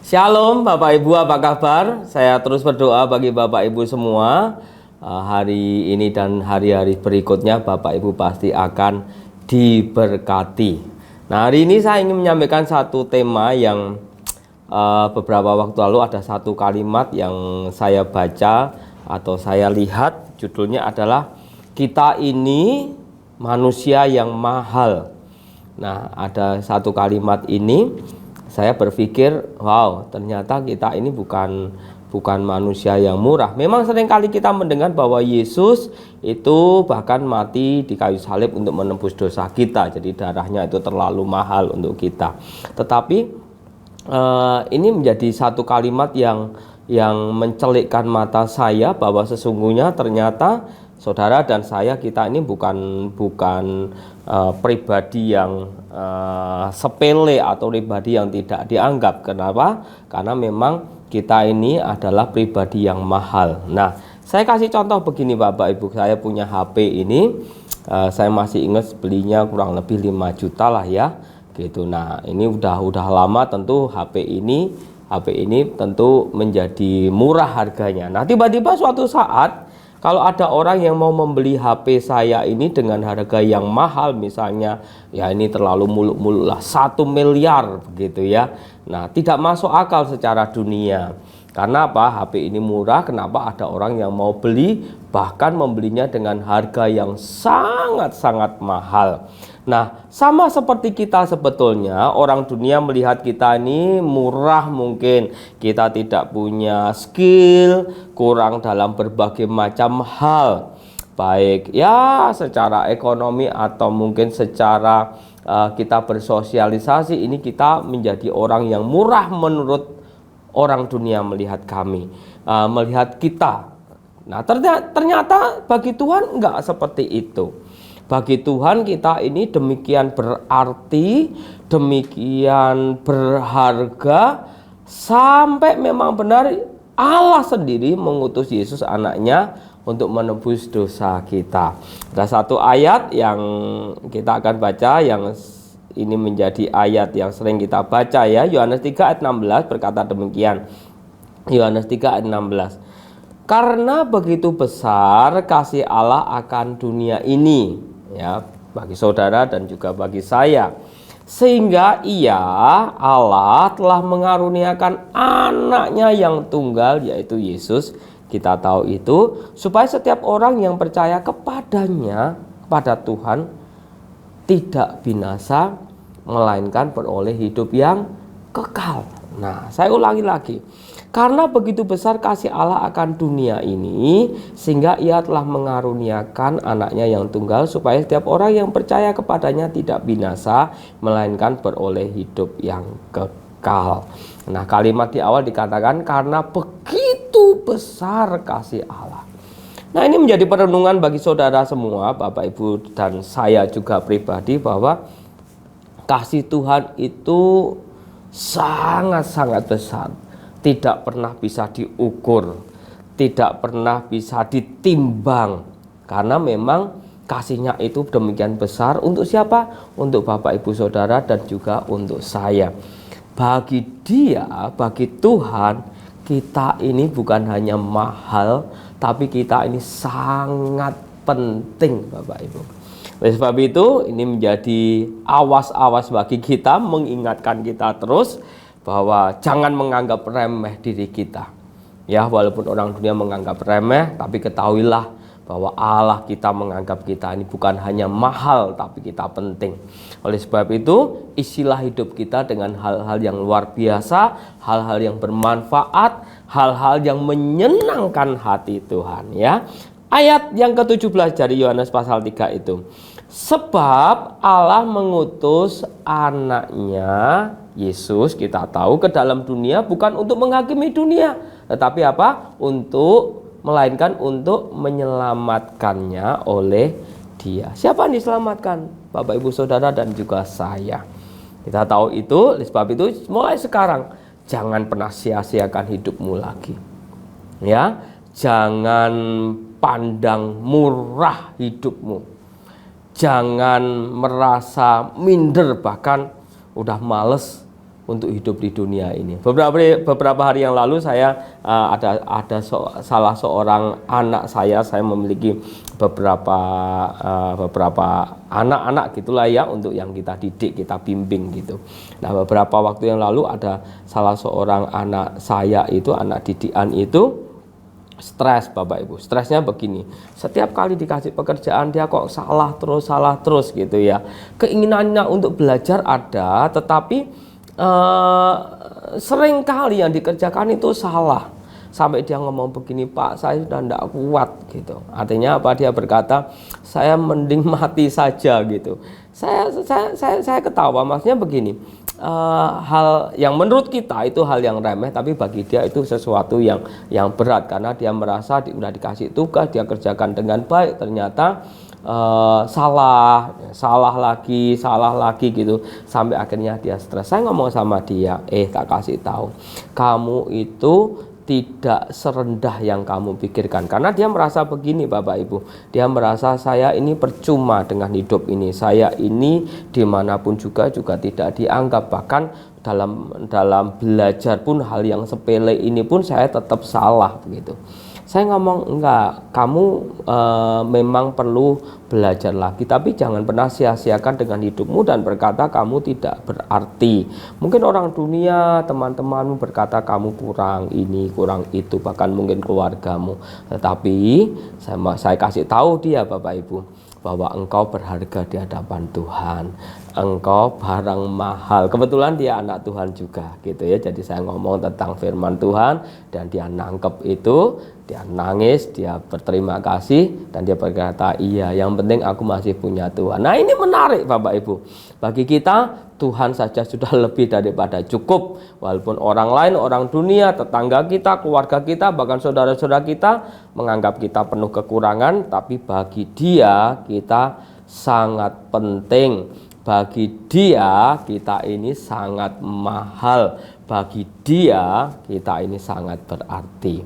Shalom Bapak Ibu, apa kabar? Saya terus berdoa bagi Bapak Ibu semua. Hari ini dan hari-hari berikutnya Bapak Ibu pasti akan diberkati. Nah, hari ini saya ingin menyampaikan satu tema yang beberapa waktu lalu ada satu kalimat yang saya baca atau saya lihat, judulnya adalah "Kita ini manusia yang mahal". Nah, ada satu kalimat ini saya berpikir, wow, ternyata kita ini bukan manusia yang murah. Memang seringkali kita mendengar bahwa Yesus itu bahkan mati di kayu salib untuk menebus dosa kita. Jadi darahnya itu terlalu mahal untuk kita. Tetapi ini menjadi satu kalimat yang mencelikkan mata saya bahwa sesungguhnya ternyata saudara dan saya, kita ini bukan pribadi yang sepele atau pribadi yang tidak dianggap. Kenapa? Karena memang kita ini adalah pribadi yang mahal. Nah, saya kasih contoh begini Bapak Ibu, saya punya HP ini, saya masih ingat belinya kurang lebih 5 juta lah ya, gitu. Nah, ini udah lama, tentu HP ini tentu menjadi murah harganya. Nah, tiba-tiba suatu saat kalau ada orang yang mau membeli HP saya ini dengan harga yang mahal, misalnya ya ini terlalu muluk-muluk lah, 1 miliar begitu ya. Nah, tidak masuk akal secara dunia. Karena apa? HP ini murah, kenapa ada orang yang mau beli, bahkan membelinya dengan harga yang sangat-sangat mahal. Nah, sama seperti kita sebetulnya, orang dunia melihat kita ini murah, mungkin kita tidak punya skill, kurang dalam berbagai macam hal, baik ya secara ekonomi atau mungkin secara kita bersosialisasi, ini kita menjadi orang yang murah menurut orang dunia melihat kami, melihat kita. Nah, ternyata bagi Tuhan enggak seperti itu. Bagi Tuhan kita ini demikian berarti, demikian berharga, sampai memang benar Allah sendiri mengutus Yesus anaknya untuk menebus dosa kita. Ada satu ayat yang kita akan baca, yang ini menjadi ayat yang sering kita baca ya. Yohanes 3 ayat 16 berkata demikian. Yohanes 3 ayat 16. Karena begitu besar kasih Allah akan dunia ini, ya, bagi saudara dan juga bagi saya, sehingga Allah telah mengaruniakan anaknya yang tunggal, yaitu Yesus, kita tahu itu, supaya setiap orang yang percaya kepadanya, kepada Tuhan, tidak binasa, melainkan beroleh hidup yang kekal. Nah, saya ulangi lagi. Karena begitu besar kasih Allah akan dunia ini, sehingga Ia telah mengaruniakan anaknya yang tunggal, supaya setiap orang yang percaya kepadanya tidak binasa, melainkan beroleh hidup yang kekal. Nah, kalimat di awal dikatakan karena begitu besar kasih Allah. Nah, ini menjadi perenungan bagi saudara semua, Bapak Ibu dan saya juga pribadi, bahwa kasih Tuhan itu sangat-sangat besar. Tidak pernah bisa diukur, tidak pernah bisa ditimbang, karena memang kasihnya itu demikian besar. Untuk siapa? Untuk Bapak Ibu Saudara dan juga untuk saya. Bagi Dia, bagi Tuhan, kita ini bukan hanya mahal, tapi kita ini sangat penting Bapak Ibu. Oleh sebab itu, ini menjadi awas-awas bagi kita, mengingatkan kita terus bahwa jangan menganggap remeh diri kita. Ya, walaupun orang dunia menganggap remeh, tapi ketahuilah bahwa Allah kita menganggap kita ini bukan hanya mahal, tapi kita penting. Oleh sebab itu, isilah hidup kita dengan hal-hal yang luar biasa, hal-hal yang bermanfaat, hal-hal yang menyenangkan hati Tuhan, ya. Ayat yang ke-17 dari Yohanes pasal 3 itu. Sebab Allah mengutus anaknya Yesus, kita tahu, ke dalam dunia bukan untuk menghakimi dunia, tetapi apa? Melainkan untuk menyelamatkannya oleh Dia. Siapa yang diselamatkan? Bapak Ibu Saudara dan juga saya. Kita tahu itu, sebab itu mulai sekarang jangan pernah sia-siakan hidupmu lagi. Ya, jangan pandang murah hidupmu. Jangan merasa minder, bahkan udah males untuk hidup di dunia ini. Beberapa hari yang lalu saya salah seorang anak saya memiliki beberapa anak-anak gitulah ya, untuk yang kita didik, kita bimbing gitu. Nah, beberapa waktu yang lalu ada salah seorang anak saya itu, anak didikan itu stres, Bapak Ibu. Stresnya begini, setiap kali dikasih pekerjaan dia kok salah terus gitu ya. Keinginannya untuk belajar ada, tetapi sering kali yang dikerjakan itu salah. Sampai dia ngomong begini, Pak, saya sudah tidak kuat gitu. Artinya apa? Dia berkata, saya mending mati saja gitu. Saya ketawa, maksudnya begini, hal yang menurut kita itu hal yang remeh, tapi bagi dia itu sesuatu yang berat, karena dia merasa sudah dikasih tugas, dia kerjakan dengan baik, ternyata salah lagi gitu, sampai akhirnya dia stres. Saya ngomong sama dia, tak kasih tahu, kamu itu tidak serendah yang kamu pikirkan. Karena dia merasa begini, Bapak Ibu, dia merasa saya ini percuma dengan hidup ini, saya ini dimanapun juga tidak dianggap, bahkan dalam belajar pun hal yang sepele ini pun saya tetap salah begitu. Saya ngomong, enggak, kamu memang perlu belajar lagi, tapi jangan pernah sia-siakan dengan hidupmu dan berkata kamu tidak berarti. Mungkin orang dunia, teman-temanmu berkata kamu kurang ini, kurang itu, bahkan mungkin keluargamu. Tetapi saya kasih tahu dia, Bapak Ibu, bahwa engkau berharga di hadapan Tuhan, engkau barang mahal. Kebetulan dia anak Tuhan juga gitu ya. Jadi saya ngomong tentang firman Tuhan dan dia nangkep itu, dia nangis, dia berterima kasih, dan dia berkata, iya, yang penting aku masih punya Tuhan. Nah, ini menarik, Bapak Ibu. Bagi kita, Tuhan saja sudah lebih daripada cukup. Walaupun orang lain, orang dunia, tetangga kita, keluarga kita, bahkan saudara-saudara kita menganggap kita penuh kekurangan, tapi bagi dia kita sangat penting. Bagi dia kita ini sangat mahal. Bagi dia kita ini sangat berarti.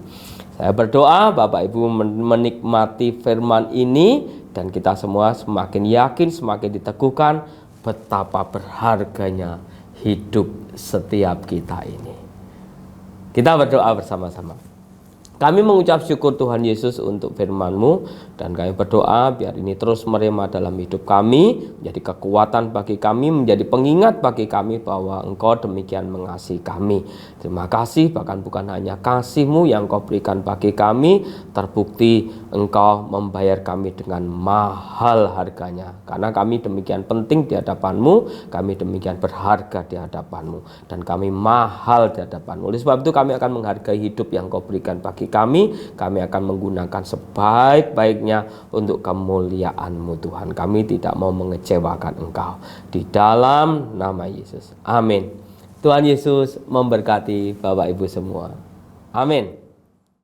Saya berdoa Bapak Ibu menikmati firman ini, dan kita semua semakin yakin, semakin diteguhkan betapa berharganya hidup setiap kita ini. Kita berdoa bersama-sama. Kami mengucap syukur Tuhan Yesus untuk firman-Mu, dan kami berdoa biar ini terus merema dalam hidup kami, menjadi kekuatan bagi kami, menjadi pengingat bagi kami bahwa Engkau demikian mengasihi kami. Terima kasih, bahkan bukan hanya kasih-Mu yang Engkau berikan bagi kami, terbukti Engkau membayar kami dengan mahal harganya. Karena kami demikian penting di hadapan-Mu, kami demikian berharga di hadapan-Mu, dan kami mahal di hadapan-Mu. Oleh sebab itu kami akan menghargai hidup yang Engkau berikan bagi kami akan menggunakan sebaik-baiknya untuk kemuliaan-Mu Tuhan. Kami tidak mau mengecewakan Engkau. Di dalam nama Yesus. Amin. Tuhan Yesus memberkati Bapak Ibu semua. Amin.